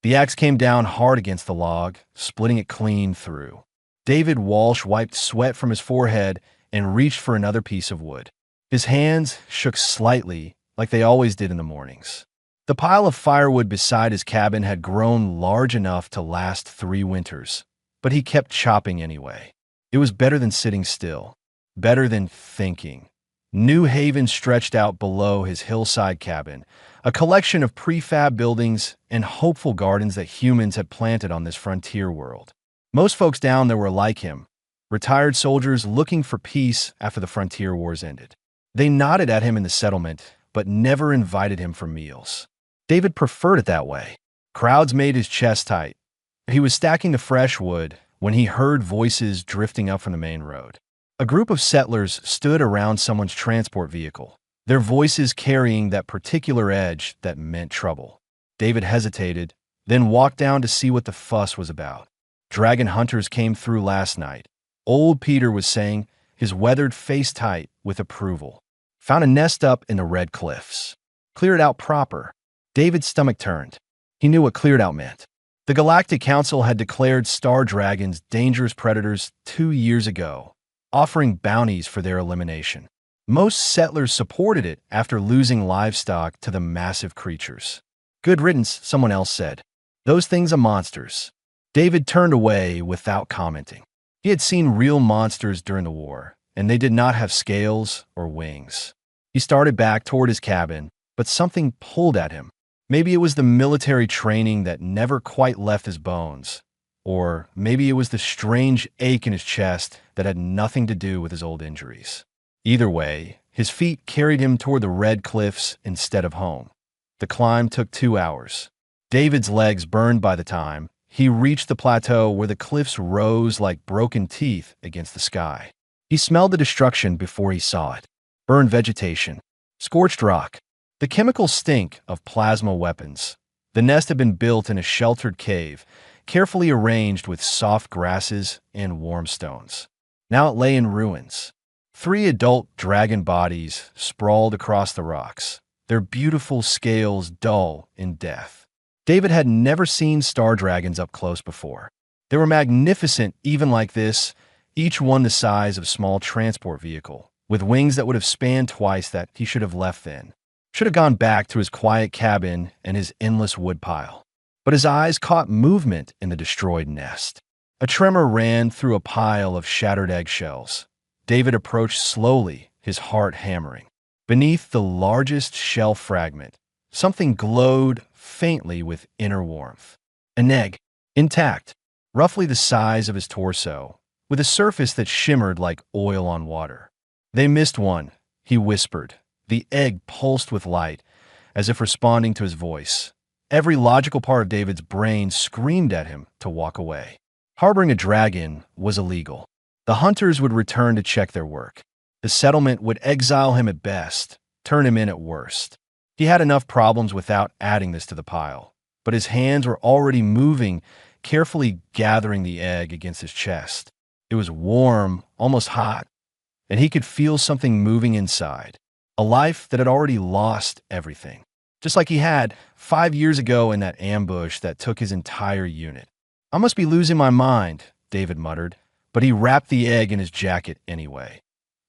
The axe came down hard against the log, splitting it clean through. David Walsh wiped sweat from his forehead and reached for another piece of wood. His hands shook slightly, like they always did in the mornings. The pile of firewood beside his cabin had grown large enough to last 3 winters, but he kept chopping anyway. It was better than sitting still, better than thinking. New Haven stretched out below his hillside cabin, a collection of prefab buildings and hopeful gardens that humans had planted on this frontier world. Most folks down there were like him, retired soldiers looking for peace after the frontier wars ended. They nodded at him in the settlement, but never invited him for meals. David preferred it that way. Crowds made his chest tight. He was stacking the fresh wood when he heard voices drifting up from the main road. A group of settlers stood around someone's transport vehicle, their voices carrying that particular edge that meant trouble. David hesitated, then walked down to see what the fuss was about. Dragon hunters came through last night. Old Peter was saying, his weathered face tight with approval. Found a nest up in the Red Cliffs. Cleared out proper. David's stomach turned. He knew what cleared out meant. The Galactic Council had declared star dragons dangerous predators 2 years ago, offering bounties for their elimination. Most settlers supported it after losing livestock to the massive creatures. Good riddance, someone else said. Those things are monsters. David turned away without commenting. He had seen real monsters during the war, and they did not have scales or wings. He started back toward his cabin, but something pulled at him. Maybe it was the military training that never quite left his bones, or maybe it was the strange ache in his chest that had nothing to do with his old injuries. Either way, his feet carried him toward the Red Cliffs instead of home. The climb took 2 hours. David's legs burned by the time he reached the plateau where the cliffs rose like broken teeth against the sky. He smelled the destruction before he saw it. Burned vegetation, scorched rock, the chemical stink of plasma weapons. The nest had been built in a sheltered cave, carefully arranged with soft grasses and warm stones. Now it lay in ruins. 3 adult dragon bodies sprawled across the rocks, their beautiful scales dull in death. David had never seen star dragons up close before. They were magnificent even like this, each one the size of a small transport vehicle, with wings that would have spanned twice that he should have left then. Should have gone back to his quiet cabin and his endless woodpile. But his eyes caught movement in the destroyed nest. A tremor ran through a pile of shattered eggshells. David approached slowly, his heart hammering. Beneath the largest shell fragment, something glowed faintly with inner warmth. An egg, intact, roughly the size of his torso, with a surface that shimmered like oil on water. They missed one, he whispered. The egg pulsed with light, as if responding to his voice. Every logical part of David's brain screamed at him to walk away. Harboring a dragon was illegal. The hunters would return to check their work. The settlement would exile him at best, turn him in at worst. He had enough problems without adding this to the pile, but his hands were already moving, carefully gathering the egg against his chest. It was warm, almost hot, and he could feel something moving inside. A life that had already lost everything. Just like he had 5 years ago in that ambush that took his entire unit. I must be losing my mind, David muttered, but he wrapped the egg in his jacket anyway.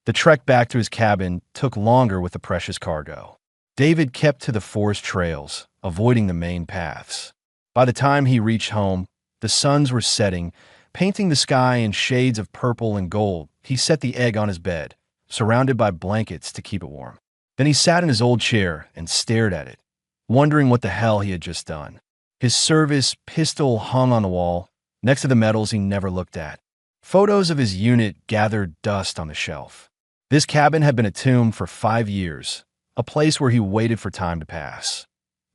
The trek back to his cabin took longer with the precious cargo. David kept to the forest trails, avoiding the main paths. By the time he reached home, the suns were setting, painting the sky in shades of purple and gold. He set the egg on his bed, surrounded by blankets to keep it warm. Then he sat in his old chair and stared at it, wondering what the hell he had just done. His service pistol hung on the wall, next to the medals he never looked at. Photos of his unit gathered dust on the shelf. This cabin had been a tomb for 5 years, a place where he waited for time to pass.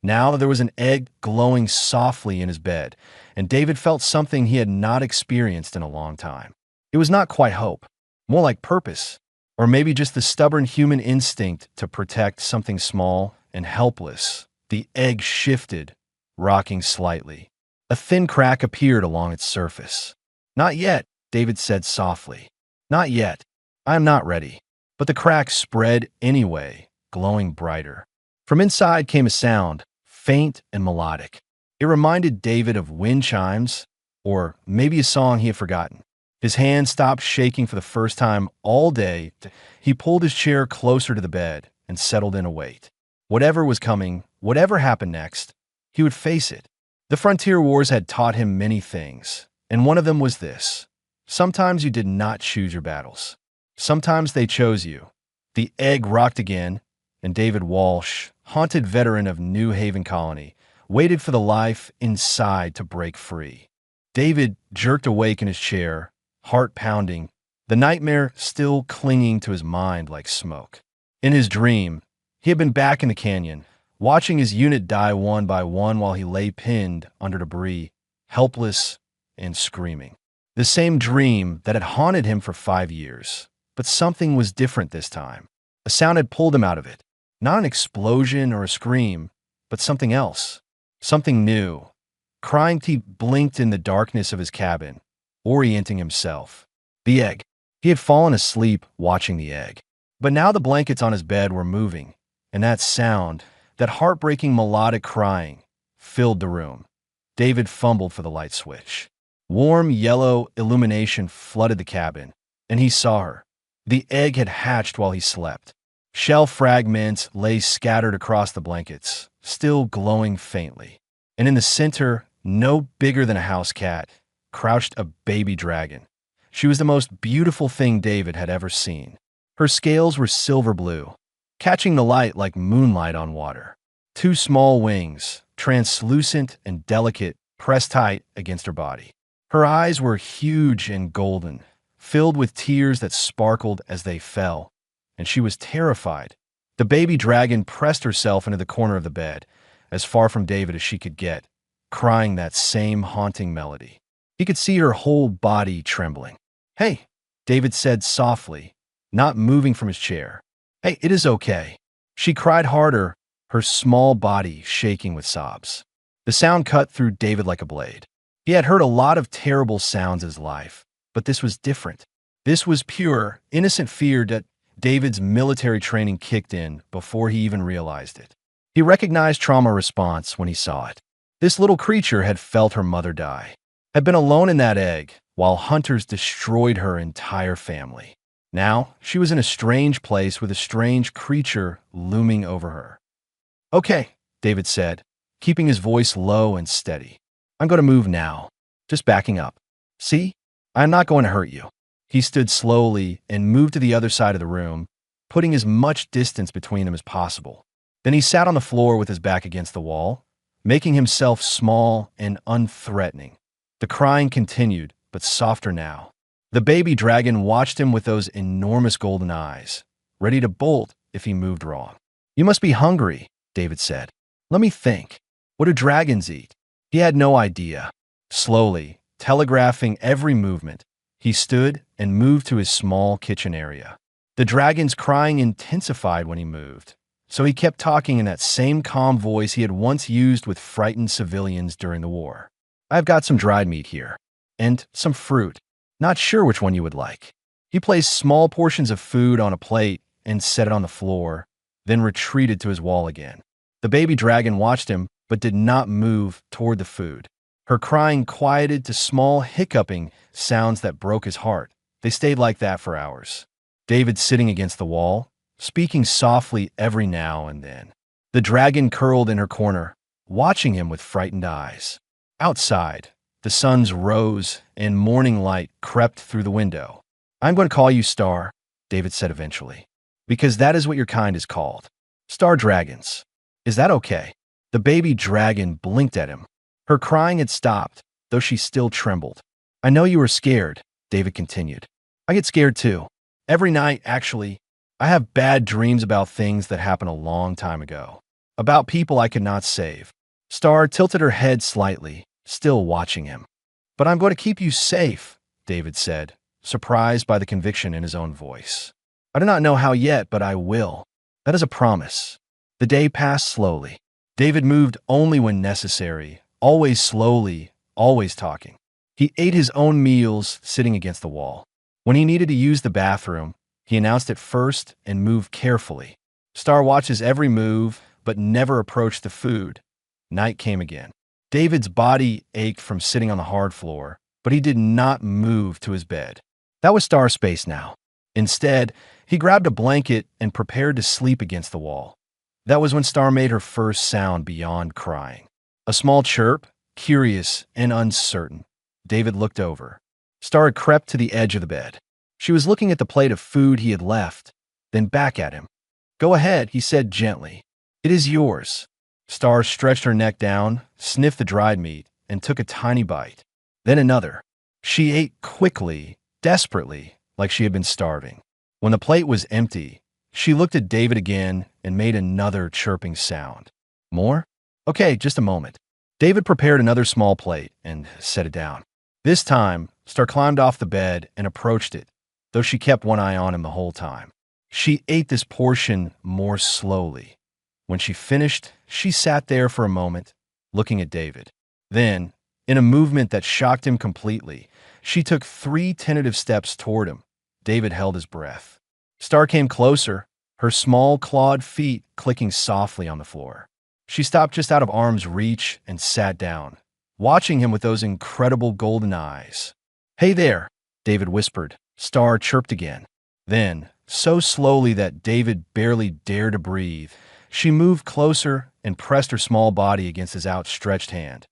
Now there was an egg glowing softly in his bed, and David felt something he had not experienced in a long time. It was not quite hope, more like purpose, or maybe just the stubborn human instinct to protect something small and helpless. The egg shifted, rocking slightly. A thin crack appeared along its surface. "Not yet," David said softly. "Not yet. I am not ready." But the crack spread anyway, glowing brighter. From inside came a sound, faint and melodic. It reminded David of wind chimes, or maybe a song he had forgotten. His hand stopped shaking for the first time all day. He pulled his chair closer to the bed and settled in a wait. Whatever was coming, whatever happened next, he would face it. The frontier wars had taught him many things, and one of them was this. Sometimes you did not choose your battles. Sometimes they chose you. The egg rocked again, and David Walsh, haunted veteran of New Haven Colony, waited for the life inside to break free. David jerked awake in his chair, heart pounding, the nightmare still clinging to his mind like smoke. In his dream, he had been back in the canyon, watching his unit die one by one while he lay pinned under debris, helpless and screaming. The same dream that had haunted him for 5 years. But something was different this time. A sound had pulled him out of it. Not an explosion or a scream, but something else. Something new. Crying teeth blinked in the darkness of his cabin, orienting himself. The egg. He had fallen asleep watching the egg. But now the blankets on his bed were moving, and that sound, that heartbreaking melodic crying, filled the room. David fumbled for the light switch. Warm yellow illumination flooded the cabin, and he saw her. The egg had hatched while he slept. Shell fragments lay scattered across the blankets, still glowing faintly. And in the center, no bigger than a house cat, crouched a baby dragon. She was the most beautiful thing David had ever seen. Her scales were silver blue, catching the light like moonlight on water. 2 small wings, translucent and delicate, pressed tight against her body. Her eyes were huge and golden, filled with tears that sparkled as they fell, and she was terrified. The baby dragon pressed herself into the corner of the bed, as far from David as she could get, crying that same haunting melody. He could see her whole body trembling. "Hey," David said softly, not moving from his chair. "Hey, it is okay." She cried harder, her small body shaking with sobs. The sound cut through David like a blade. He had heard a lot of terrible sounds in his life, but this was different. This was pure, innocent fear that David's military training kicked in before he even realized it. He recognized trauma response when he saw it. This little creature had felt her mother die, had been alone in that egg while hunters destroyed her entire family. Now, she was in a strange place with a strange creature looming over her. "Okay," David said, keeping his voice low and steady. "I'm going to move now, just backing up. See? I'm not going to hurt you." He stood slowly and moved to the other side of the room, putting as much distance between them as possible. Then he sat on the floor with his back against the wall, making himself small and unthreatening. The crying continued, but softer now. The baby dragon watched him with those enormous golden eyes, ready to bolt if he moved wrong. "You must be hungry," David said. "Let me think. What do dragons eat?" He had no idea. Slowly, telegraphing every movement, he stood and moved to his small kitchen area. The dragon's crying intensified when he moved, so he kept talking in that same calm voice he had once used with frightened civilians during the war. "I've got some dried meat here, and some fruit. Not sure which one you would like." He placed small portions of food on a plate and set it on the floor, then retreated to his wall again. The baby dragon watched him, but did not move toward the food. Her crying quieted to small hiccuping sounds that broke his heart. They stayed like that for hours. David sitting against the wall, speaking softly every now and then. The dragon curled in her corner, watching him with frightened eyes. Outside, the suns rose and morning light crept through the window. "I'm going to call you Star," David said eventually, "because that is what your kind is called. Star dragons. Is that okay?" The baby dragon blinked at him. Her crying had stopped, though she still trembled. "I know you were scared," David continued. "I get scared too. Every night, actually. I have bad dreams about things that happened a long time ago. About people I could not save." Star tilted her head slightly, still watching him. "But I'm going to keep you safe," David said, surprised by the conviction in his own voice. "I do not know how yet, but I will. That is a promise." The day passed slowly. David moved only when necessary, always slowly, always talking. He ate his own meals sitting against the wall. When he needed to use the bathroom, he announced it first and moved carefully. Star watched his every move, but never approached the food. Night came again. David's body ached from sitting on the hard floor, but he did not move to his bed. That was Star's space now. Instead, he grabbed a blanket and prepared to sleep against the wall. That was when Star made her first sound beyond crying. A small chirp, curious and uncertain. David looked over. Star had crept to the edge of the bed. She was looking at the plate of food he had left, then back at him. "Go ahead," he said gently. "It is yours." Star stretched her neck down, sniffed the dried meat, and took a tiny bite. Then another. She ate quickly, desperately, like she had been starving. When the plate was empty, she looked at David again and made another chirping sound. "More? Okay, just a moment." David prepared another small plate and set it down. This time, Star climbed off the bed and approached it, though she kept one eye on him the whole time. She ate this portion more slowly. When she finished, she sat there for a moment, looking at David. Then, in a movement that shocked him completely, she took 3 tentative steps toward him. David held his breath. Star came closer, her small clawed feet clicking softly on the floor. She stopped just out of arm's reach and sat down, watching him with those incredible golden eyes. "Hey there," David whispered. Star chirped again. Then, so slowly that David barely dared to breathe, she moved closer and pressed her small body against his outstretched hand.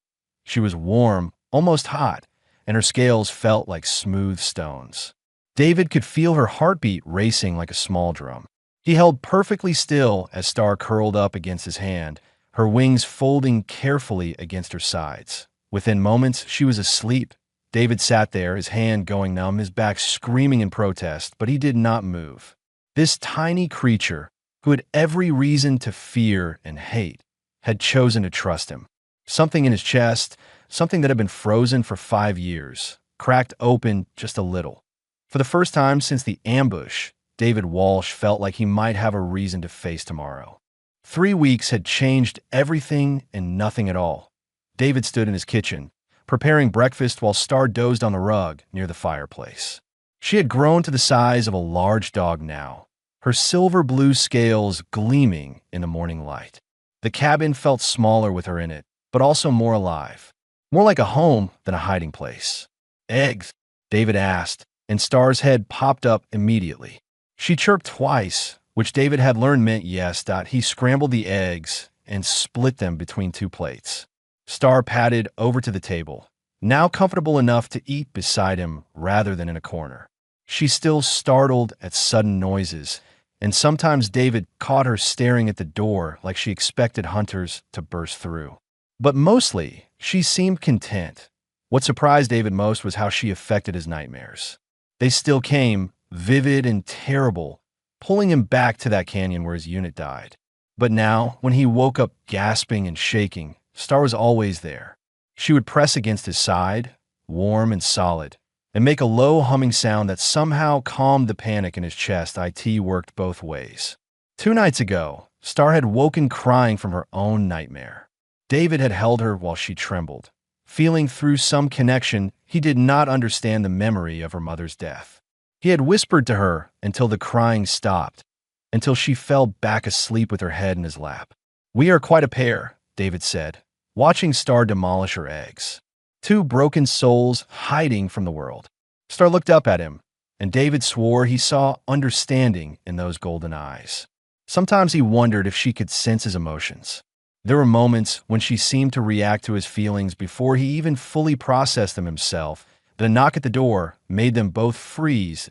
She was warm, almost hot, and her scales felt like smooth stones. David could feel her heartbeat racing like a small drum. He held perfectly still as Star curled up against his hand, her wings folding carefully against her sides. Within moments, she was asleep. David sat there, his hand going numb, his back screaming in protest, but he did not move. This tiny creature, who had every reason to fear and hate, had chosen to trust him. Something in his chest, something that had been frozen for 5 years, cracked open just a little. For the first time since the ambush, David Walsh felt like he might have a reason to face tomorrow. 3 weeks had changed everything and nothing at all. David stood in his kitchen, preparing breakfast while Star dozed on the rug near the fireplace. She had grown to the size of a large dog now, her silver blue scales gleaming in the morning light. The cabin felt smaller with her in it, but also more alive, more like a home than a hiding place. "Eggs?" David asked, and Star's head popped up immediately. She chirped twice, which David had learned meant yes. He scrambled the eggs and split them between 2 plates. Star padded over to the table, now comfortable enough to eat beside him rather than in a corner. She still startled at sudden noises, and sometimes David caught her staring at the door like she expected hunters to burst through. But mostly, she seemed content. What surprised David most was how she affected his nightmares. They still came, vivid and terrible, pulling him back to that canyon where his unit died. But now, when he woke up gasping and shaking, Star was always there. She would press against his side, warm and solid, and make a low humming sound that somehow calmed the panic in his chest. IT worked both ways. 2 nights ago, Star had woken crying from her own nightmare. David had held her while she trembled, feeling through some connection he did not understand the memory of her mother's death. He had whispered to her until the crying stopped, until she fell back asleep with her head in his lap. "We are quite a pair," David said, watching Star demolish her eggs. 2 broken souls hiding from the world. Star looked up at him, and David swore he saw understanding in those golden eyes. Sometimes he wondered if she could sense his emotions. There were moments when she seemed to react to his feelings before he even fully processed them himself. But a knock at the door made them both freeze.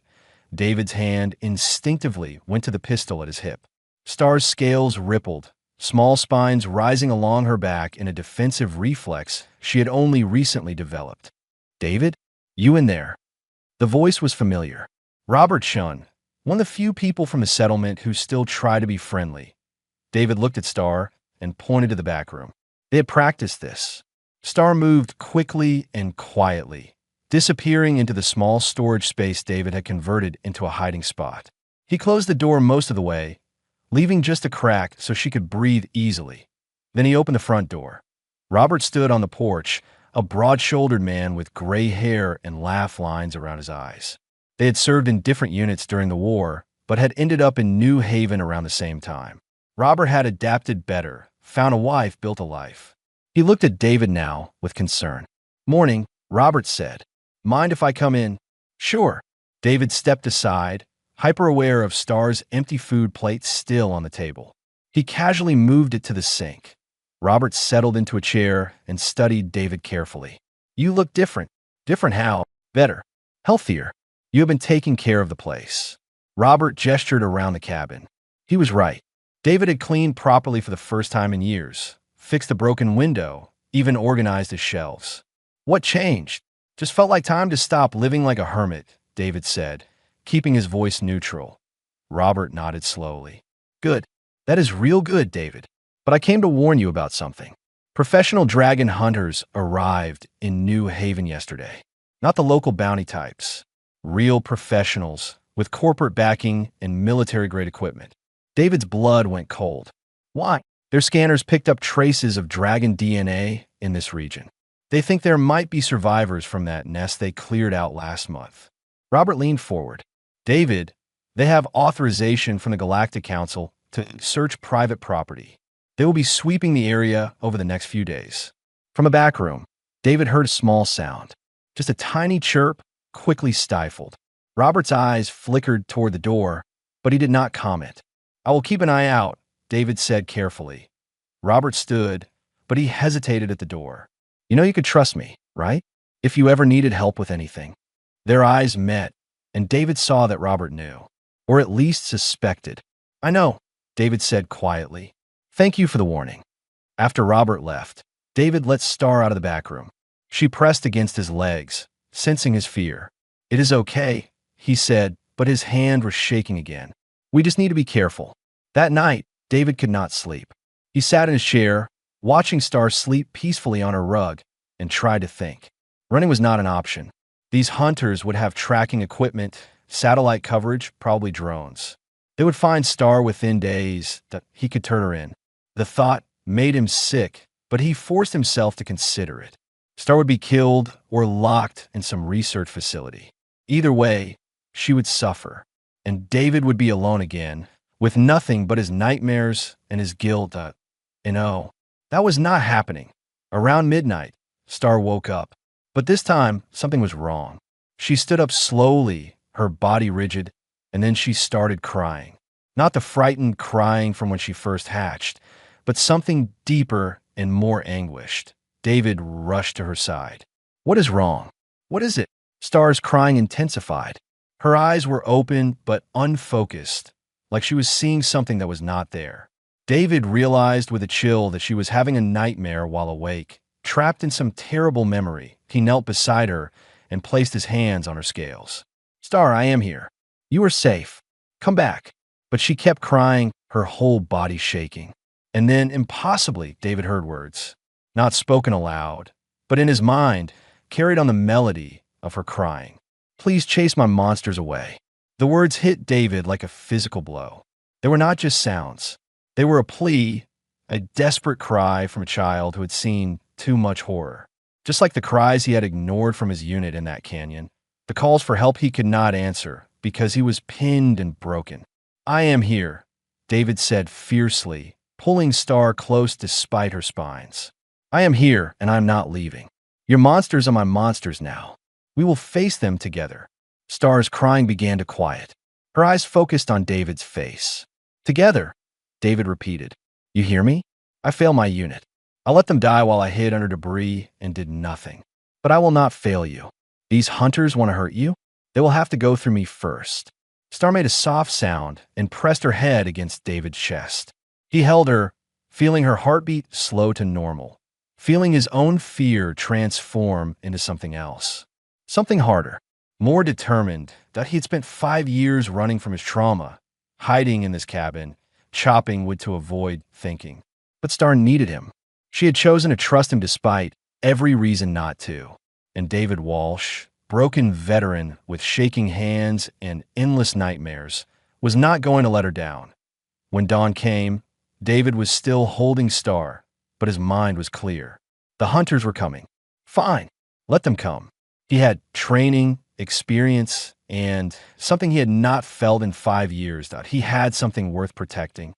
David's hand instinctively went to the pistol at his hip. Star's scales rippled, small spines rising along her back in a defensive reflex she had only recently developed. "David? You in there?" The voice was familiar. Robert Shun, one of the few people from the settlement who still try to be friendly. David looked at Star and pointed to the back room. They had practiced this. Star moved quickly and quietly, disappearing into the small storage space David had converted into a hiding spot. He closed the door most of the way, leaving just a crack so she could breathe easily. Then he opened the front door. Robert stood on the porch, a broad-shouldered man with gray hair and laugh lines around his eyes. They had served in different units during the war, but had ended up in New Haven around the same time. Robert had adapted better, found a wife, built a life. He looked at David now with concern. "Morning," Robert said. "Mind if I come in?" "Sure." David stepped aside, hyper-aware of Star's empty food plate still on the table. He casually moved it to the sink. Robert settled into a chair and studied David carefully. "You look different." "Different how?" "Better. Healthier. You have been taking care of the place." Robert gestured around the cabin. He was right. David had cleaned properly for the first time in years, fixed a broken window, even organized his shelves. "What changed?" "Just felt like time to stop living like a hermit," David said, keeping his voice neutral. Robert nodded slowly. "Good. That is real good, David. But I came to warn you about something. Professional dragon hunters arrived in New Haven yesterday. Not the local bounty types. Real professionals with corporate backing and military-grade equipment." David's blood went cold. "Why?" "Their scanners picked up traces of dragon DNA in this region. They think there might be survivors from that nest they cleared out last month." Robert leaned forward. "David, they have authorization from the Galactic Council to search private property. They will be sweeping the area over the next few days." From a back room, David heard a small sound. Just a tiny chirp, quickly stifled. Robert's eyes flickered toward the door, but he did not comment. "I will keep an eye out," David said carefully. Robert stood, but he hesitated at the door. "You know you could trust me, right? If you ever needed help with anything." Their eyes met, and David saw that Robert knew, or at least suspected. "I know," David said quietly. "Thank you for the warning." After Robert left, David let Star out of the back room. She pressed against his legs, sensing his fear. "It is okay," he said, but his hand was shaking again. "We just need to be careful." That night, David could not sleep. He sat in his chair, watching Star sleep peacefully on her rug, and tried to think. Running was not an option. These hunters would have tracking equipment, satellite coverage, probably drones. They would find Star within days that he could turn her in. The thought made him sick, but he forced himself to consider it. Star would be killed or locked in some research facility. Either way, she would suffer, and David would be alone again, with nothing but his nightmares and his guilt. That was not happening. Around midnight, Star woke up, but this time something was wrong. She stood up slowly, her body rigid, and then she started crying. Not the frightened crying from when she first hatched, but something deeper and more anguished. David rushed to her side. "What is wrong? What is it?" Star's crying intensified. Her eyes were open but unfocused, like she was seeing something that was not there. David realized with a chill that she was having a nightmare while awake, trapped in some terrible memory. He knelt beside her and placed his hands on her scales. "Star, I am here. You are safe. Come back." But she kept crying, her whole body shaking. And then, impossibly, David heard words, not spoken aloud, but in his mind, carried on the melody of her crying. "Please chase my monsters away." The words hit David like a physical blow. They were not just sounds. They were a plea, a desperate cry from a child who had seen too much horror. Just like the cries he had ignored from his unit in that canyon, the calls for help he could not answer because he was pinned and broken. "I am here," David said fiercely, pulling Star close despite her spines. "I am here, and I'm not leaving. Your monsters are my monsters now. We will face them together." Star's crying began to quiet. Her eyes focused on David's face. "Together," David repeated. "You hear me? I failed my unit. I let them die while I hid under debris and did nothing. But I will not fail you. These hunters want to hurt you? They will have to go through me first." Star made a soft sound and pressed her head against David's chest. He held her, feeling her heartbeat slow to normal, feeling his own fear transform into something else. Something harder, more determined, that he had spent 5 years running from his trauma, hiding in this cabin, chopping wood to avoid thinking. But Star needed him. She had chosen to trust him despite every reason not to. And David Walsh, broken veteran with shaking hands and endless nightmares, was not going to let her down. When dawn came, David was still holding Star, but his mind was clear. The hunters were coming. Fine, let them come. He had training, experience, and something he had not felt in 5 years, that he had something worth protecting.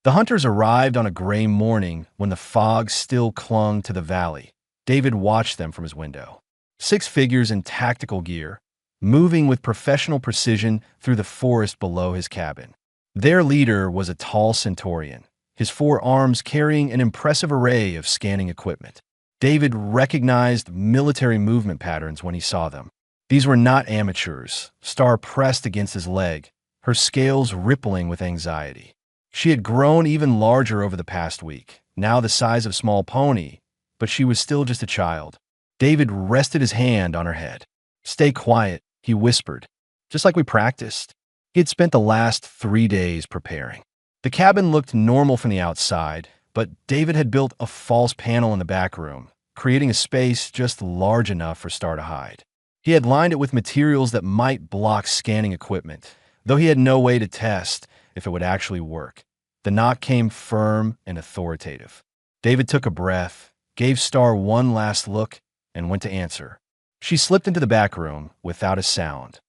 The hunters arrived on a gray morning when the fog still clung to the valley. David watched them from his window. 6 figures in tactical gear, moving with professional precision through the forest below his cabin. Their leader was a tall Centaurian, his 4 arms carrying an impressive array of scanning equipment. David recognized military movement patterns when he saw them. These were not amateurs. Star pressed against his leg, her scales rippling with anxiety. She had grown even larger over the past week, now the size of a small pony, but she was still just a child. David rested his hand on her head. "Stay quiet," he whispered, "just like we practiced." He had spent the last 3 days preparing. The cabin looked normal from the outside, but David had built a false panel in the back room, creating a space just large enough for Star to hide. He had lined it with materials that might block scanning equipment, though he had no way to test if it would actually work. The knock came firm and authoritative. David took a breath, gave Star one last look, and went to answer. She slipped into the back room without a sound.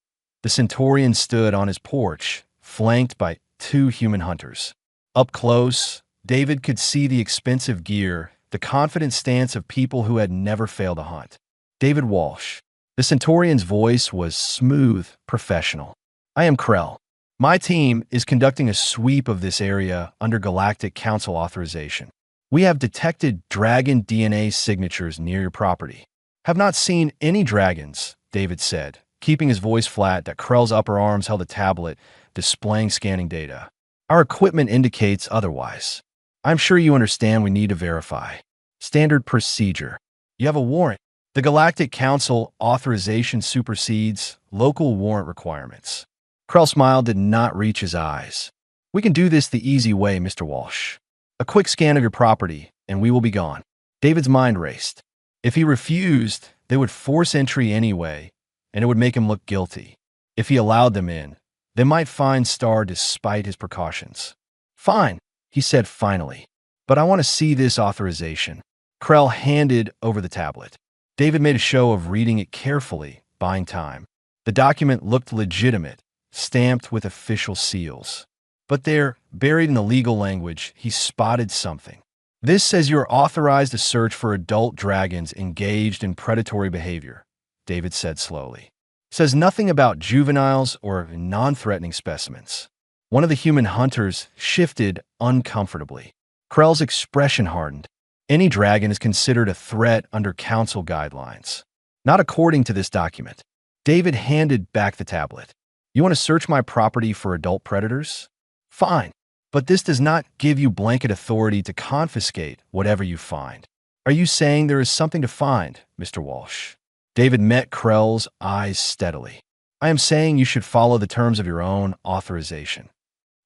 The Centaurian stood on his porch, flanked by 2 human hunters. Up close, David could see the expensive gear, the confident stance of people who had never failed a hunt. "David Walsh." The Centaurian's voice was smooth, professional. "I am Krell. My team is conducting a sweep of this area under Galactic Council authorization. We have detected dragon DNA signatures near your property." "Have not seen any dragons," David said, keeping his voice flat that Krell's upper arms held a tablet displaying scanning data. "Our equipment indicates otherwise. I'm sure you understand we need to verify. Standard procedure. You have a warrant. The Galactic Council authorization supersedes local warrant requirements." Krell's smile did not reach his eyes. "We can do this the easy way, Mr. Walsh. A quick scan of your property, and we will be gone." David's mind raced. If he refused, they would force entry anyway, and it would make him look guilty. If he allowed them in, they might find Star despite his precautions. "Fine," he said finally, "but I want to see this authorization." Krell handed over the tablet. David made a show of reading it carefully, buying time. The document looked legitimate, stamped with official seals. But there, buried in the legal language, he spotted something. "This says you're authorized to search for adult dragons engaged in predatory behavior," David said slowly. "It says nothing about juveniles or non-threatening specimens." One of the human hunters shifted uncomfortably. Krell's expression hardened. "Any dragon is considered a threat under council guidelines. Not according to this document." David handed back the tablet. "You want to search my property for adult predators? Fine, but this does not give you blanket authority to confiscate whatever you find. Are you saying there is something to find, Mr. Walsh?" David met Krell's eyes steadily. "I am saying you should follow the terms of your own authorization."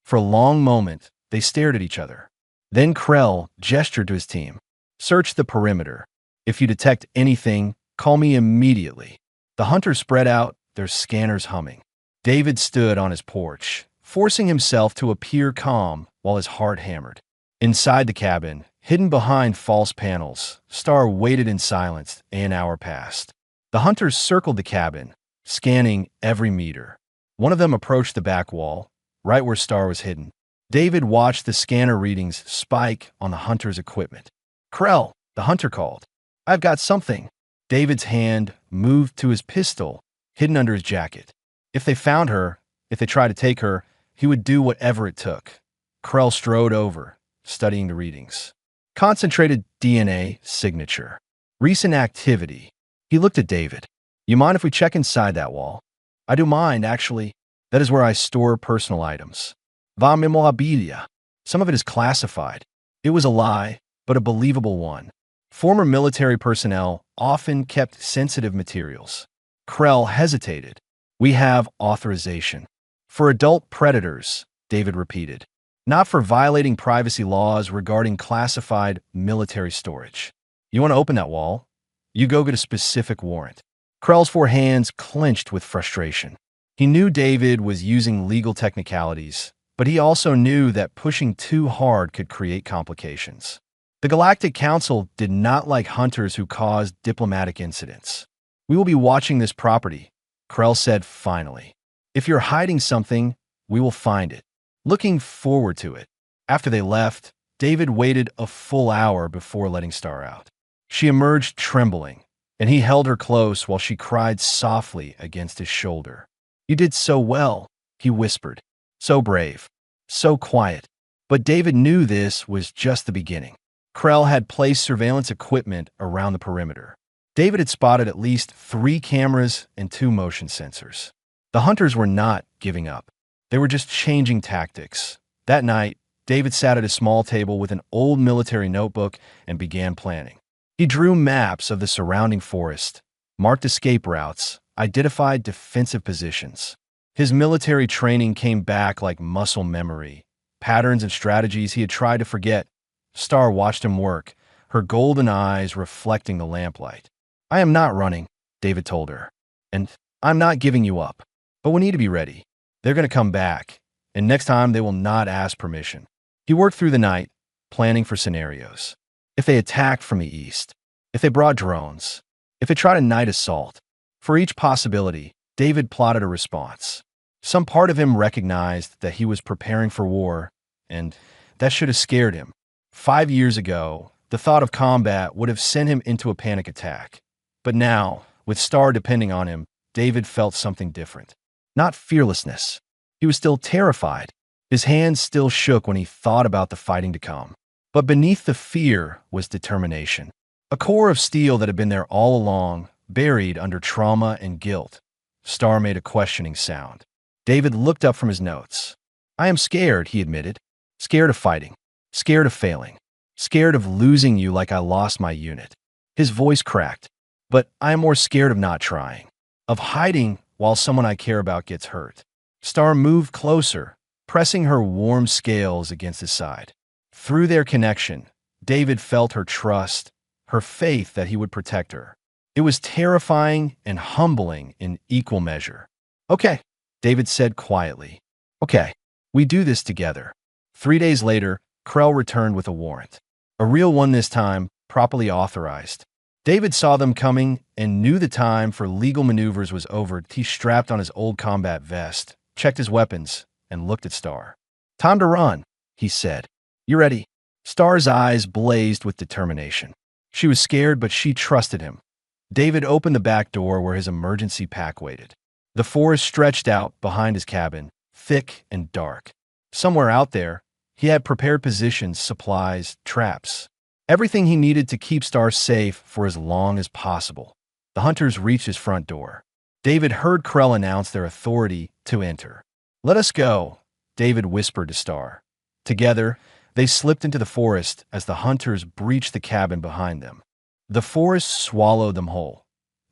For a long moment, they stared at each other. Then Krell gestured to his team. "Search the perimeter. If you detect anything, call me immediately." The hunters spread out, their scanners humming. David stood on his porch, forcing himself to appear calm while his heart hammered. Inside the cabin, hidden behind false panels, Star waited in silence. An hour passed. The hunters circled the cabin, scanning every meter. One of them approached the back wall, right where Star was hidden. David watched the scanner readings spike on the hunter's equipment. "Krell," the hunter called. "I've got something." David's hand moved to his pistol, hidden under his jacket. If they found her, if they tried to take her, he would do whatever it took. Krell strode over, studying the readings. Concentrated DNA signature. Recent activity. He looked at David. "You mind if we check inside that wall?" "I do mind, actually. That is where I store personal items. Va memorabilia. Some of it is classified." It was a lie, but a believable one. Former military personnel often kept sensitive materials. Krell hesitated. "We have authorization." "For adult predators," David repeated. "Not for violating privacy laws regarding classified military storage." "You want to open that wall? You go get a specific warrant." Krell's 4 hands clenched with frustration. He knew David was using legal technicalities, but he also knew that pushing too hard could create complications. The Galactic Council did not like hunters who caused diplomatic incidents. "We will be watching this property," Krell said finally. "If you're hiding something, we will find it. Looking forward to it." After they left, David waited a full hour before letting Star out. She emerged trembling, and he held her close while she cried softly against his shoulder. "You did so well," he whispered. "So brave, so quiet." But David knew this was just the beginning. Krell had placed surveillance equipment around the perimeter. David had spotted at least 3 cameras and 2 motion sensors. The hunters were not giving up. They were just changing tactics. That night, David sat at a small table with an old military notebook and began planning. He drew maps of the surrounding forest, marked escape routes, identified defensive positions. His military training came back like muscle memory, patterns and strategies he had tried to forget. Star watched him work, her golden eyes reflecting the lamplight. "I am not running," David told her, "and I'm not giving you up. But we need to be ready. They're going to come back, and next time they will not ask permission." He worked through the night, planning for scenarios. If they attacked from the east, if they brought drones, if they tried a night assault. For each possibility, David plotted a response. Some part of him recognized that he was preparing for war, and that should have scared him. 5 years ago, the thought of combat would have sent him into a panic attack. But now, with Star depending on him, David felt something different. Not fearlessness. He was still terrified. His hands still shook when he thought about the fighting to come. But beneath the fear was determination. A core of steel that had been there all along, buried under trauma and guilt. Star made a questioning sound. David looked up from his notes. "I am scared," he admitted. "Scared of fighting. Scared of failing. Scared of losing you like I lost my unit." His voice cracked. "But I am more scared of not trying. Of hiding while someone I care about gets hurt." Star moved closer, pressing her warm scales against his side. Through their connection, David felt her trust, her faith that he would protect her. It was terrifying and humbling in equal measure. "Okay," David said quietly. "Okay, we do this together." 3 days later, Krell returned with a warrant. A real one this time, properly authorized. David saw them coming and knew the time for legal maneuvers was over. He strapped on his old combat vest, checked his weapons, and looked at Star. "Time to run," he said. "You ready?" Star's eyes blazed with determination. She was scared, but she trusted him. David opened the back door where his emergency pack waited. The forest stretched out behind his cabin, thick and dark. Somewhere out there, he had prepared positions, supplies, traps. Everything he needed to keep Star safe for as long as possible. The hunters reached his front door. David heard Krell announce their authority to enter. "Let us go," David whispered to Star. Together, they slipped into the forest as the hunters breached the cabin behind them. The forest swallowed them whole.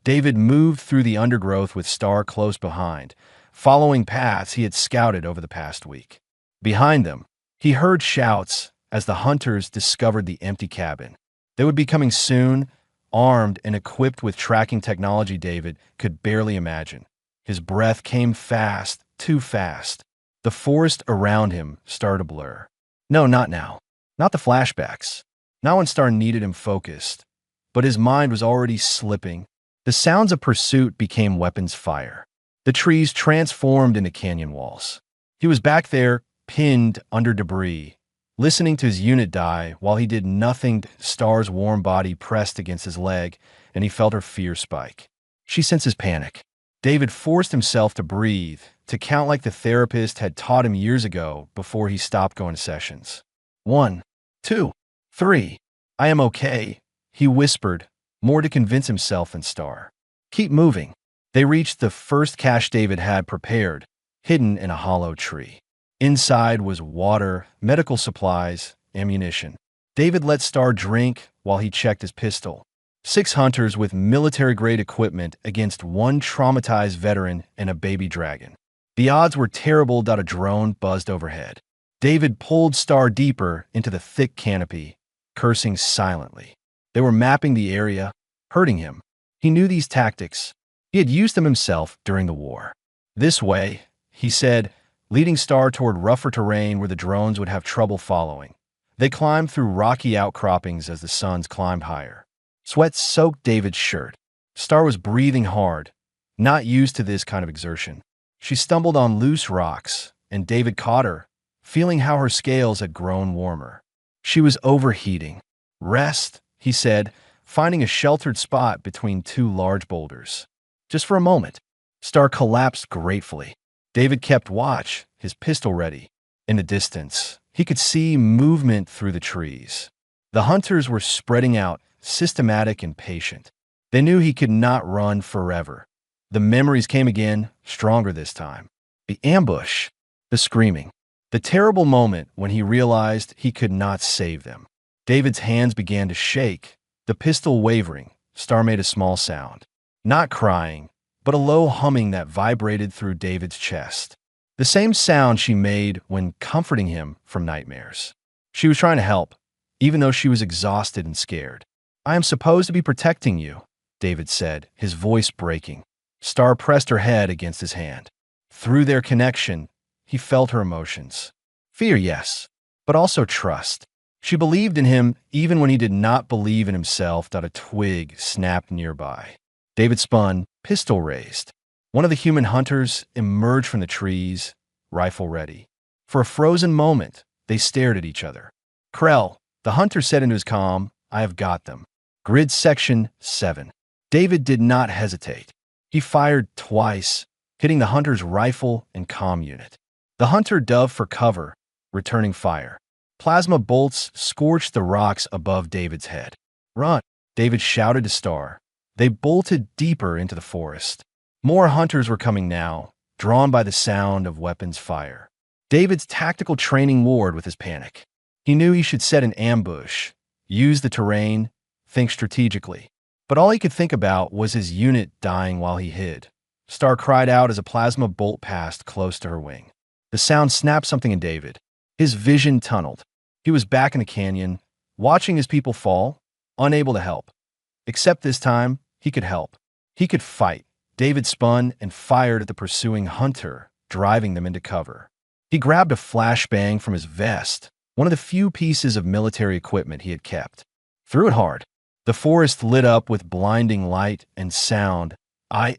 David moved through the undergrowth with Star close behind, following paths he had scouted over the past week. Behind them, he heard shouts as the hunters discovered the empty cabin. They would be coming soon, armed and equipped with tracking technology David could barely imagine. His breath came fast, too fast. The forest around him started to blur. No, not now. Not the flashbacks. Not when Star needed him focused. But his mind was already slipping. The sounds of pursuit became weapons fire. The trees transformed into canyon walls. He was back there, pinned under debris, listening to his unit die while he did nothing. Star's warm body pressed against his leg, and he felt her fear spike. She senses panic. David forced himself to breathe, to count like the therapist had taught him years ago before he stopped going to sessions. 1, 2, 3. "I am okay," he whispered, more to convince himself than Star. "Keep moving." They reached the first cache David had prepared, hidden in a hollow tree. Inside was water, medical supplies, ammunition. David let Star drink while he checked his pistol. 6 hunters with military-grade equipment against 1 traumatized veteran and a baby dragon. The odds were terrible. A drone buzzed overhead. David pulled Star deeper into the thick canopy, cursing silently. They were mapping the area, hurting him. He knew these tactics. He had used them himself during the war. "This way," he said, leading Star toward rougher terrain where the drones would have trouble following. They climbed through rocky outcroppings as the suns climbed higher. Sweat soaked David's shirt. Star was breathing hard, not used to this kind of exertion. She stumbled on loose rocks, and David caught her, feeling how her scales had grown warmer. She was overheating. "Rest," he said, finding a sheltered spot between two large boulders. "Just for a moment." Star collapsed gratefully. David kept watch, his pistol ready. In the distance, he could see movement through the trees. The hunters were spreading out, systematic and patient. They knew he could not run forever. The memories came again, stronger this time. The ambush, the screaming, the terrible moment when he realized he could not save them. David's hands began to shake, the pistol wavering. Star made a small sound. Not crying, but a low humming that vibrated through David's chest. The same sound she made when comforting him from nightmares. She was trying to help, even though she was exhausted and scared. "I am supposed to be protecting you," David said, his voice breaking. Star pressed her head against his hand. Through their connection, he felt her emotions. Fear, yes, but also trust. She believed in him even when he did not believe in himself. A twig snapped nearby. David spun, pistol raised. One of the human hunters emerged from the trees, rifle ready. For a frozen moment, they stared at each other. "Krell," the hunter said into his calm, "I have got them." Grid Section 7. David did not hesitate. He fired twice, hitting the hunter's rifle and comm unit. The hunter dove for cover, returning fire. Plasma bolts scorched the rocks above David's head. "Run!" David shouted to Star. They bolted deeper into the forest. More hunters were coming now, drawn by the sound of weapons fire. David's tactical training warred with his panic. He knew he should set an ambush, use the terrain, think strategically. But all he could think about was his unit dying while he hid. Star cried out as a plasma bolt passed close to her wing. The sound snapped something in David. His vision tunneled. He was back in the canyon, watching his people fall, unable to help. Except this time, he could help. He could fight. David spun and fired at the pursuing hunter, driving them into cover. He grabbed a flashbang from his vest, one of the few pieces of military equipment he had kept. Threw it hard. The forest lit up with blinding light and sound.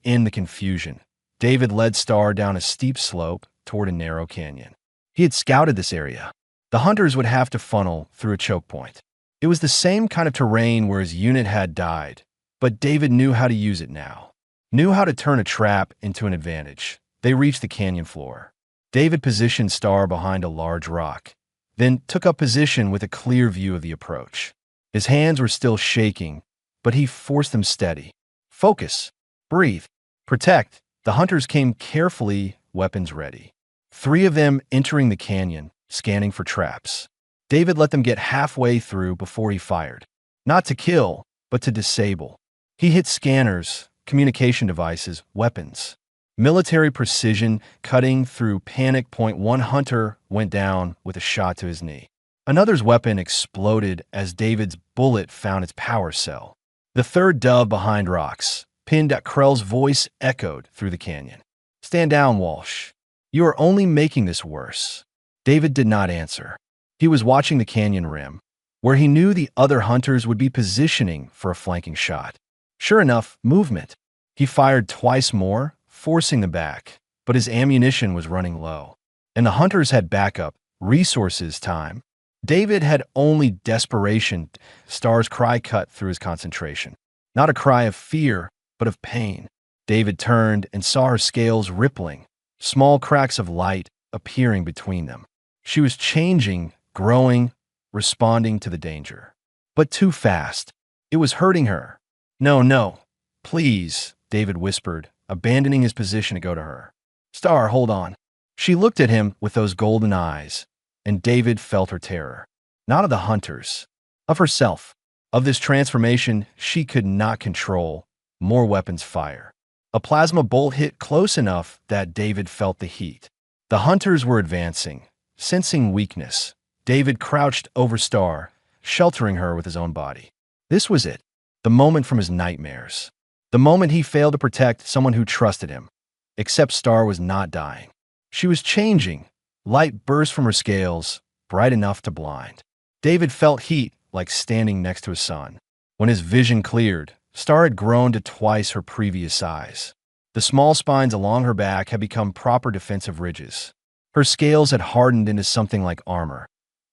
In the confusion, David led Star down a steep slope toward a narrow canyon. He had scouted this area. The hunters would have to funnel through a choke point. It was the same kind of terrain where his unit had died, but David knew how to use it now. Knew how to turn a trap into an advantage. They reached the canyon floor. David positioned Star behind a large rock, then took up position with a clear view of the approach. His hands were still shaking, but he forced them steady. Focus. Breathe. Protect. The hunters came carefully, weapons ready. 3 of them entering the canyon, scanning for traps. David let them get halfway through before he fired. Not to kill, but to disable. He hit scanners, communication devices, weapons. Military precision cutting through panic. One hunter went down with a shot to his knee. Another's weapon exploded as David's bullet found its power cell. The third dove behind rocks, pinned. Krell's voice echoed through the canyon. "Stand down, Walsh. You are only making this worse." David did not answer. He was watching the canyon rim, where he knew the other hunters would be positioning for a flanking shot. Sure enough, movement. He fired twice more, forcing them back, but his ammunition was running low. And the hunters had backup, resources, time. David had only desperation. Star's cry cut through his concentration. Not a cry of fear, but of pain. David turned and saw her scales rippling, small cracks of light appearing between them. She was changing, growing, responding to the danger. But too fast. It was hurting her. No, please," David whispered, abandoning his position to go to her. "Star, hold on." She looked at him with those golden eyes, and David felt her terror. Not of the hunters, of herself, of this transformation she could not control. More weapons fire. A plasma bolt hit close enough that David felt the heat. The hunters were advancing, sensing weakness. David crouched over Star, sheltering her with his own body. This was it, the moment from his nightmares. The moment he failed to protect someone who trusted him. Except Star was not dying. She was changing. Light burst from her scales, bright enough to blind. David felt heat like standing next to his son. When his vision cleared, Star had grown to twice her previous size. The small spines along her back had become proper defensive ridges. Her scales had hardened into something like armor,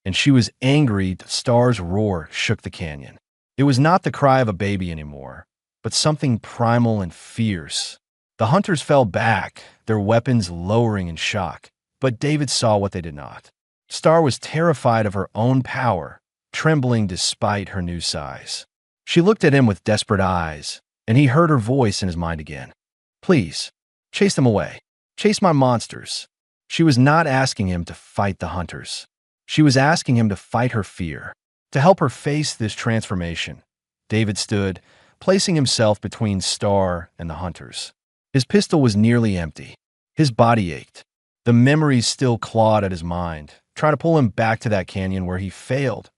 and she was angry. The star's roar shook the canyon. It was not the cry of a baby anymore, but something primal and fierce. The hunters fell back, their weapons lowering in shock, but David saw what they did not. Star was terrified of her own power, trembling despite her new size. She looked at him with desperate eyes, and he heard her voice in his mind again. Please, chase them away. Chase my monsters. She was not asking him to fight the hunters. She was asking him to fight her fear, to help her face this transformation. David stood, placing himself between Star and the hunters. His pistol was nearly empty. His body ached. The memories still clawed at his mind, trying to pull him back to that canyon where he failed.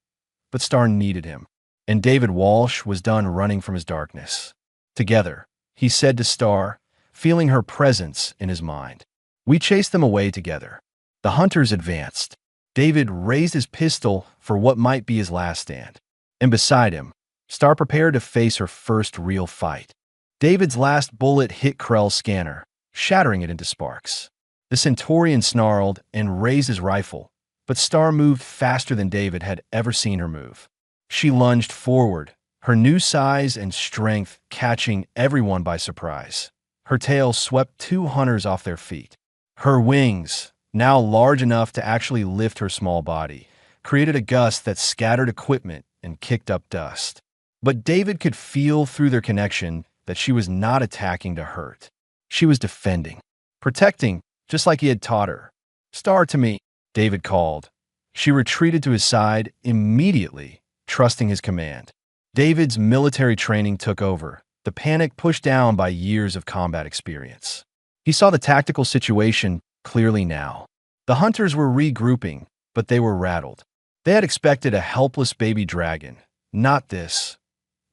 But Star needed him, and David Walsh was done running from his darkness. Together, he said to Star, feeling her presence in his mind. We chased them away together. The hunters advanced. David raised his pistol for what might be his last stand. And beside him, Star prepared to face her first real fight. David's last bullet hit Krell's scanner, shattering it into sparks. The Centaurian snarled and raised his rifle, but Star moved faster than David had ever seen her move. She lunged forward, her new size and strength catching everyone by surprise. Her tail swept two hunters off their feet. Her wings, now large enough to actually lift her small body, created a gust that scattered equipment and kicked up dust. But David could feel through their connection that she was not attacking to hurt. She was defending, protecting, just like he had taught her. Star to me, David called. She retreated to his side immediately, trusting his command. David's military training took over, the panic pushed down by years of combat experience. He saw the tactical situation clearly now. The hunters were regrouping, but they were rattled. They had expected a helpless baby dragon, not this.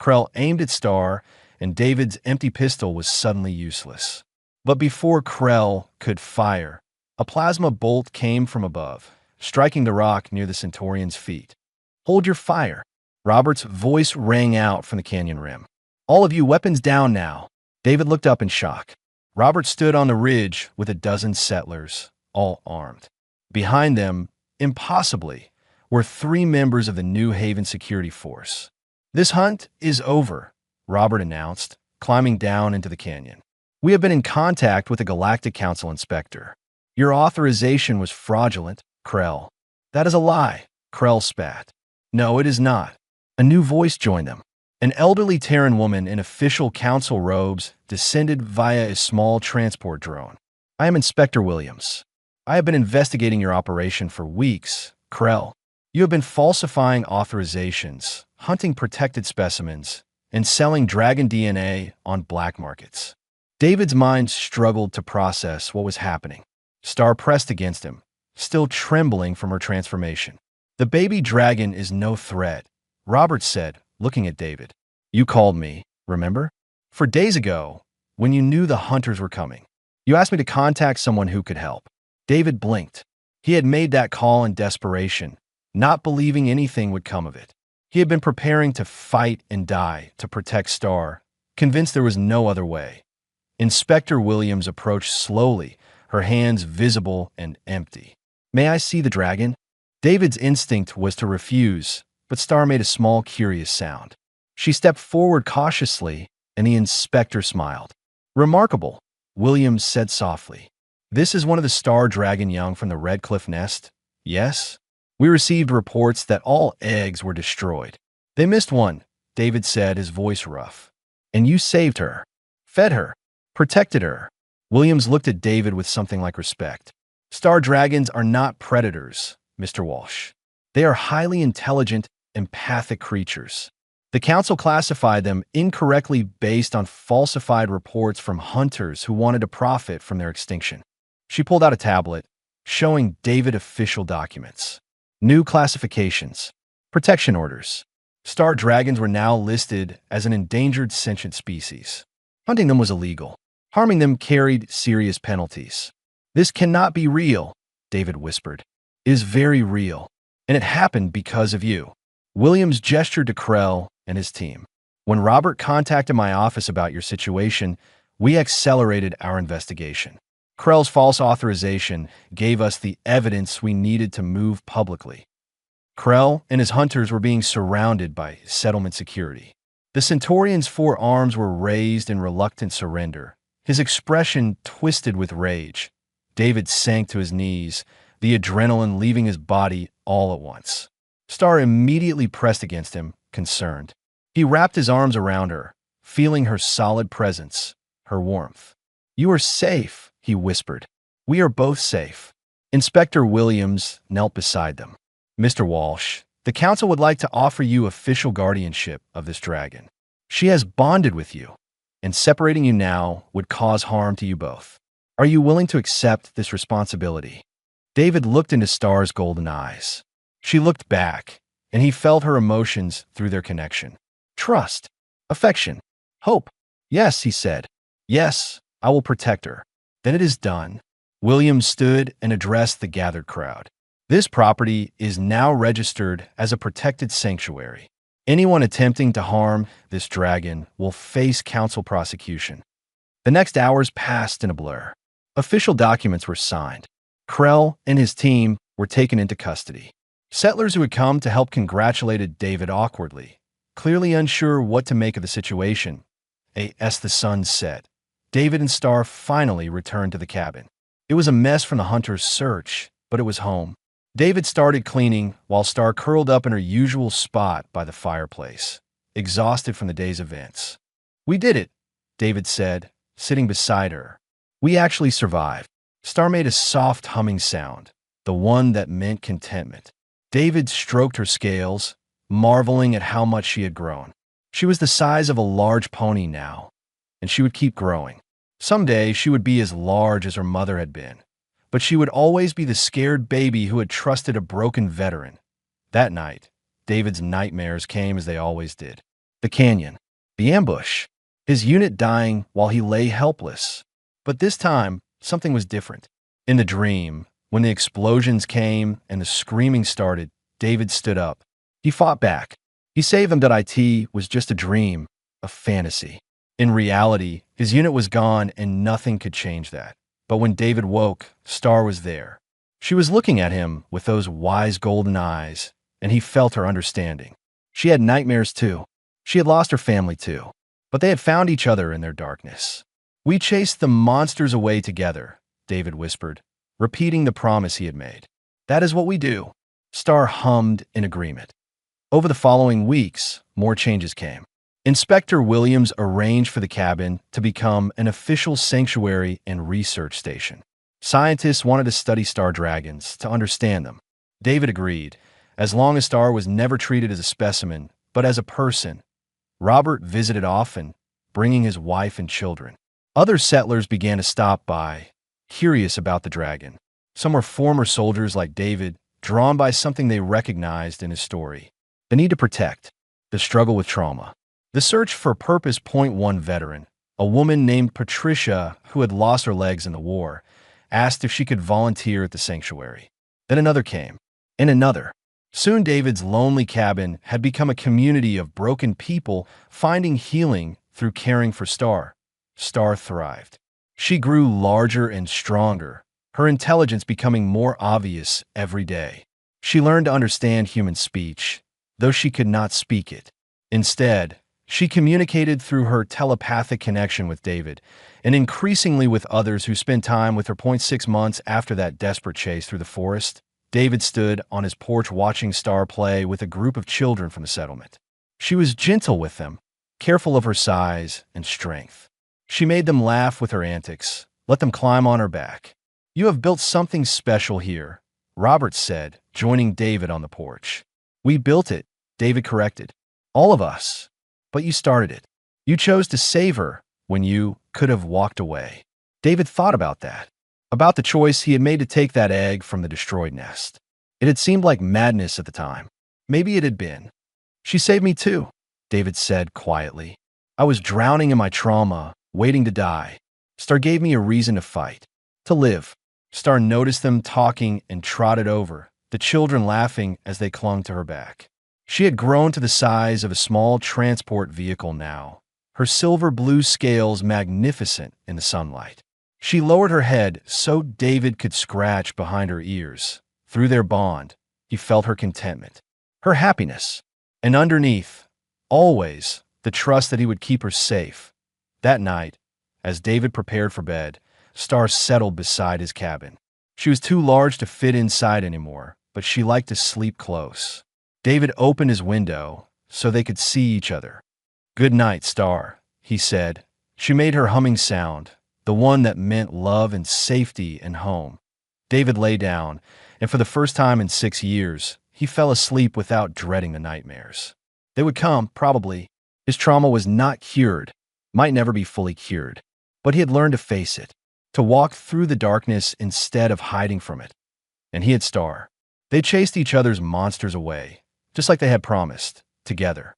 Krell aimed at Star, and David's empty pistol was suddenly useless. But before Krell could fire, a plasma bolt came from above, striking the rock near the Centaurian's feet. Hold your fire. Robert's voice rang out from the canyon rim. All of you, weapons down now. David looked up in shock. Robert stood on the ridge with a dozen settlers, all armed. Behind them, impossibly, were 3 members of the New Haven security force. This hunt is over, Robert announced, climbing down into the canyon. We have been in contact with the Galactic Council inspector. Your authorization was fraudulent, Krell. That is a lie, Krell spat. No, it is not. A new voice joined them. An elderly Terran woman in official council robes descended via a small transport drone. I am Inspector Williams. I have been investigating your operation for weeks, Krell. You have been falsifying authorizations, hunting protected specimens, and selling dragon DNA on black markets. David's mind struggled to process what was happening. Star pressed against him, still trembling from her transformation. The baby dragon is no threat, Robert said, looking at David. You called me, remember? 4 days ago, when you knew the hunters were coming. You asked me to contact someone who could help. David blinked. He had made that call in desperation, not believing anything would come of it. He had been preparing to fight and die to protect Star, convinced there was no other way. Inspector Williams approached slowly, her hands visible and empty. May I see the dragon? David's instinct was to refuse, but Star made a small, curious sound. She stepped forward cautiously, and the inspector smiled. Remarkable, Williams said softly. This is one of the star dragon young from the Red Cliff nest? Yes? We received reports that all eggs were destroyed. They missed one, David said, his voice rough. And you saved her, fed her, protected her. Williams looked at David with something like respect. Star dragons are not predators, Mr. Walsh. They are highly intelligent, empathic creatures. The council classified them incorrectly based on falsified reports from hunters who wanted to profit from their extinction. She pulled out a tablet, showing David official documents. New classifications. Protection orders. Star dragons were now listed as an endangered sentient species. Hunting them was illegal. Harming them carried serious penalties. This cannot be real, David whispered. It is very real, and it happened because of you. Williams gestured to Krell and his team. When Robert contacted my office about your situation, we accelerated our investigation. Krell's false authorization gave us the evidence we needed to move publicly. Krell and his hunters were being surrounded by settlement security. The Centaurian's 4 arms were raised in reluctant surrender, his expression twisted with rage. David sank to his knees, the adrenaline leaving his body all at once. Star immediately pressed against him, concerned. He wrapped his arms around her, feeling her solid presence, her warmth. "You are safe," he whispered. "We are both safe." Inspector Williams knelt beside them. "Mr. Walsh, the Council would like to offer you official guardianship of this dragon. She has bonded with you, and separating you now would cause harm to you both. Are you willing to accept this responsibility?" David looked into Star's golden eyes. She looked back, and he felt her emotions through their connection. Trust, affection, hope. "Yes," he said. "Yes, I will protect her." "Then it is done." Williams stood and addressed the gathered crowd. "This property is now registered as a protected sanctuary. Anyone attempting to harm this dragon will face council prosecution." The next hours passed in a blur. Official documents were signed. Krell and his team were taken into custody. Settlers who had come to help congratulated David awkwardly, clearly unsure what to make of the situation. As the sun set, David and Star finally returned to the cabin. It was a mess from the hunter's search, but it was home. David started cleaning while Star curled up in her usual spot by the fireplace, exhausted from the day's events. "We did it," David said, sitting beside her. "We actually survived." Star made a soft humming sound, the one that meant contentment. David stroked her scales, marveling at how much she had grown. She was the size of a large pony now, and she would keep growing. Someday she would be as large as her mother had been, but she would always be the scared baby who had trusted a broken veteran. That night, David's nightmares came as they always did. The canyon, the ambush, his unit dying while he lay helpless. But this time, something was different. In the dream, when the explosions came and the screaming started, David stood up. He fought back. He saved them that it was just a dream, a fantasy. In reality, his unit was gone and nothing could change that. But when David woke, Star was there. She was looking at him with those wise golden eyes, and he felt her understanding. She had nightmares too. She had lost her family too. But they had found each other in their darkness. "We chased the monsters away together," David whispered, repeating the promise he had made. "That is what we do." Star hummed in agreement. Over the following weeks, more changes came. Inspector Williams arranged for the cabin to become an official sanctuary and research station. Scientists wanted to study star dragons, to understand them. David agreed, as long as Star was never treated as a specimen, but as a person. Robert visited often, bringing his wife and children. Other settlers began to stop by, curious about the dragon. Some were former soldiers like David, drawn by something they recognized in his story. The need to protect, the struggle with trauma. The search for Purpose Point 1 veteran, a woman named Patricia who had lost her legs in the war, asked if she could volunteer at the sanctuary. Then another came, and another. Soon David's lonely cabin had become a community of broken people finding healing through caring for Star. Star thrived. She grew larger and stronger, her intelligence becoming more obvious every day. She learned to understand human speech, though she could not speak it. Instead, she communicated through her telepathic connection with David, and increasingly with others who spent time with her. 6 months after that desperate chase through the forest, David stood on his porch watching Star play with a group of children from the settlement. She was gentle with them, careful of her size and strength. She made them laugh with her antics, let them climb on her back. "You have built something special here," Robert said, joining David on the porch. "We built it," David corrected. "All of us. But you started it. You chose to save her when you could have walked away." David thought about that, about the choice he had made to take that egg from the destroyed nest. It had seemed like madness at the time. Maybe it had been. "She saved me too," David said quietly. "I was drowning in my trauma, waiting to die. Star gave me a reason to fight, to live." Star noticed them talking and trotted over, the children laughing as they clung to her back. She had grown to the size of a small transport vehicle now, her silver blue scales magnificent in the sunlight. She lowered her head so David could scratch behind her ears. Through their bond, he felt her contentment, her happiness, and underneath, always, the trust that he would keep her safe. That night, as David prepared for bed, Star settled beside his cabin. She was too large to fit inside anymore, but she liked to sleep close. David opened his window so they could see each other. "Good night, Star," he said. She made her humming sound, the one that meant love and safety and home. David lay down, and for the first time in 6 years, he fell asleep without dreading the nightmares. They would come, probably. His trauma was not cured, might never be fully cured, but he had learned to face it, to walk through the darkness instead of hiding from it. And he had Star. They chased each other's monsters away, just like they had promised, together.